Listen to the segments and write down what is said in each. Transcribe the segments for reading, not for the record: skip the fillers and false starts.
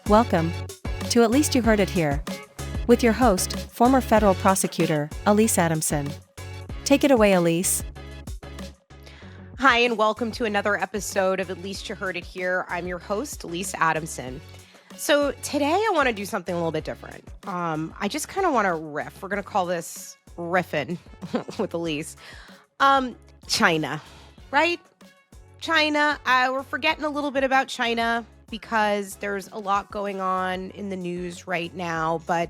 Welcome to At Least You Heard It Here, with your host, former federal prosecutor, At-lyse Adamson. Take it away, At-lyse. Hi, and welcome to another episode of At Least You Heard It Here. I'm your host, At-lyse Adamson. So today I want to do something a little bit different. I just kind of want to riff. We're going to call this riffing with At-lyse. China, right? China. We're forgetting a little bit about China because there's a lot going on in the news right now. But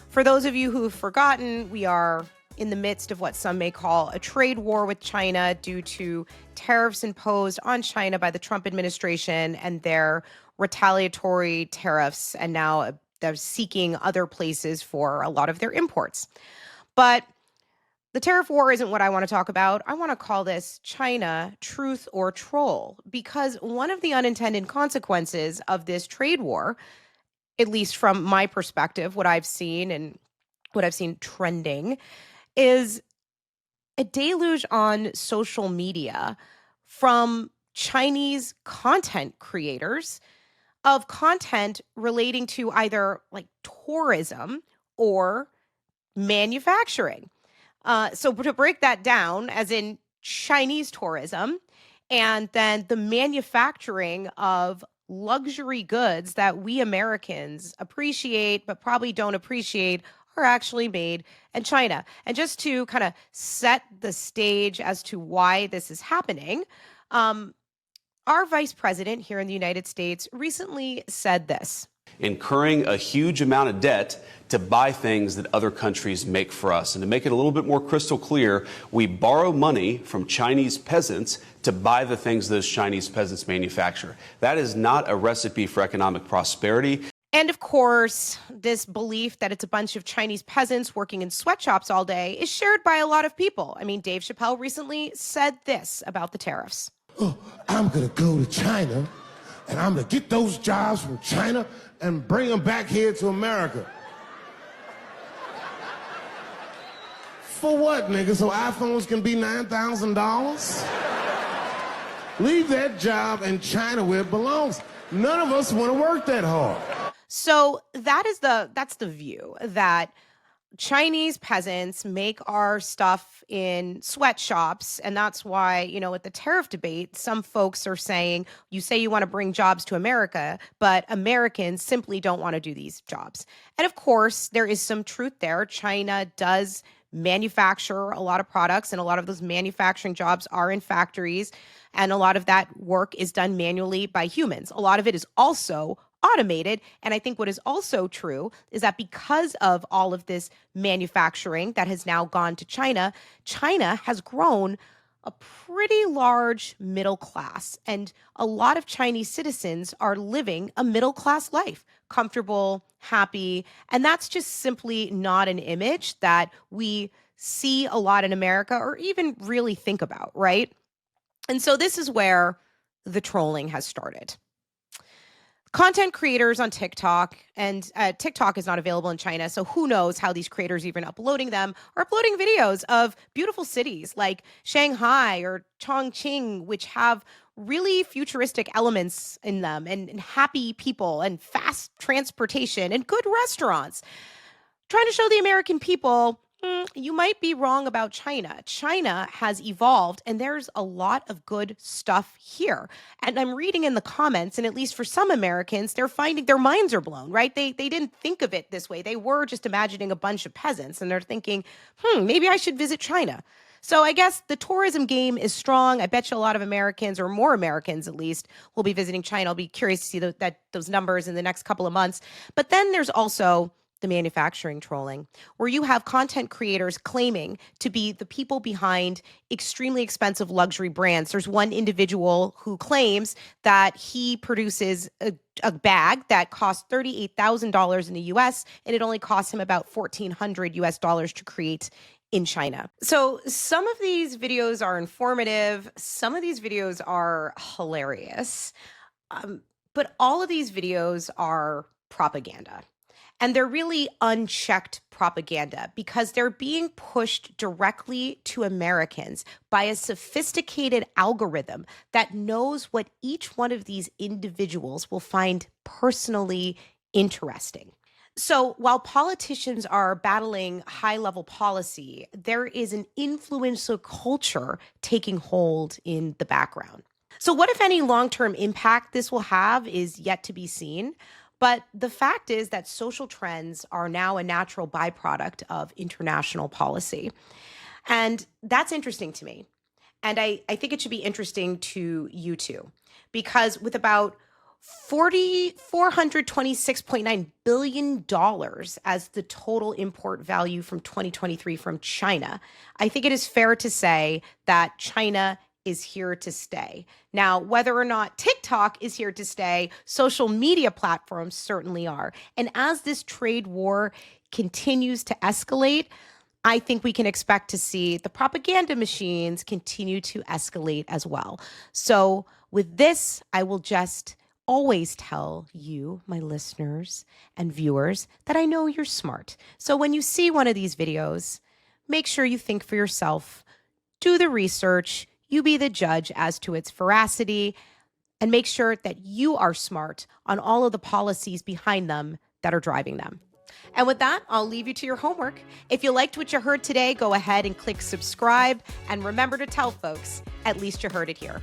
for those of you who've forgotten, we are in the midst of what some may call a trade war with China due to tariffs imposed on China by the Trump administration and their retaliatory tariffs. And now they're seeking other places for a lot of their imports. But the tariff war isn't what I want to talk about. I want to call this China truth or troll, because one of the unintended consequences of this trade war, at least from my perspective, what I've seen and what I've seen trending, is a deluge on social media from Chinese content creators of content relating to either like tourism or manufacturing. So to break that down, as in Chinese tourism, and then the manufacturing of luxury goods that we Americans appreciate, but probably don't appreciate, are actually made in China. And just to kind of set the stage as to why this is happening, our vice president here in the United States recently said this. Incurring a huge amount of debt to buy things that other countries make for us. And to make it a little bit more crystal clear, we borrow money from Chinese peasants to buy the things those Chinese peasants manufacture. That is not a recipe for economic prosperity. And of course, this belief that it's a bunch of Chinese peasants working in sweatshops all day is shared by a lot of people. I mean, Dave Chappelle recently said this about the tariffs. Oh, I'm going to go to China, and I'm going to get those jobs from China and bring them back here to America. For what, nigga? So iPhones can be $9,000? Leave that job in China where it belongs. None of us want to work that hard. So that's the view, that Chinese peasants make our stuff in sweatshops. And that's why, with the tariff debate, some folks are saying, you say you want to bring jobs to America, but Americans simply don't want to do these jobs. And of course, there is some truth there. China does manufacture a lot of products, and a lot of those manufacturing jobs are in factories. And a lot of that work is done manually by humans. A lot of it is also automated. And I think what is also true is that because of all of this manufacturing that has now gone to China, China has grown a pretty large middle class. And a lot of Chinese citizens are living a middle class life, comfortable, happy. And that's just simply not an image that we see a lot in America or even really think about, right? And so this is where the trolling has started. Content creators on TikTok, and TikTok is not available in China, so who knows how these creators even uploading them, are uploading videos of beautiful cities like Shanghai or Chongqing, which have really futuristic elements in them, and happy people and fast transportation and good restaurants. Trying to show the American people, you might be wrong about China. China has evolved, and there's a lot of good stuff here. And I'm reading in the comments, and at least for some Americans, they're finding their minds are blown, right? They didn't think of it this way. They were just imagining a bunch of peasants, and they're thinking, maybe I should visit China. So I guess the tourism game is strong. I bet you a lot of Americans, or more Americans at least, will be visiting China. I'll be curious to see those numbers in the next couple of months. But then there's also the manufacturing trolling, where you have content creators claiming to be the people behind extremely expensive luxury brands. There's one individual who claims that he produces a bag that costs $38,000 in the US, and it only costs him about $1,400 US to create in China. So some of these videos are informative. Some of these videos are hilarious. But all of these videos are propaganda. And they're really unchecked propaganda because they're being pushed directly to Americans by a sophisticated algorithm that knows what each one of these individuals will find personally interesting. So while politicians are battling high-level policy, there is an influencer culture taking hold in the background. So what, if any, long-term impact this will have is yet to be seen. But the fact is that social trends are now a natural byproduct of international policy. And that's interesting to me. And I think it should be interesting to you too, because with about $426.9 billion as the total import value from 2023 from China, I think it is fair to say that China is here to stay. Now, whether or not TikTok is here to stay, social media platforms certainly are. And as this trade war continues to escalate, I think we can expect to see the propaganda machines continue to escalate as well. So with this, I will just always tell you, my listeners and viewers, that I know you're smart. So when you see one of these videos, make sure you think for yourself, do the research, you be the judge as to its veracity, and make sure that you are smart on all of the policies behind them that are driving them. And with that, I'll leave you to your homework. If you liked what you heard today, go ahead and click subscribe. And remember to tell folks, at least you heard it here.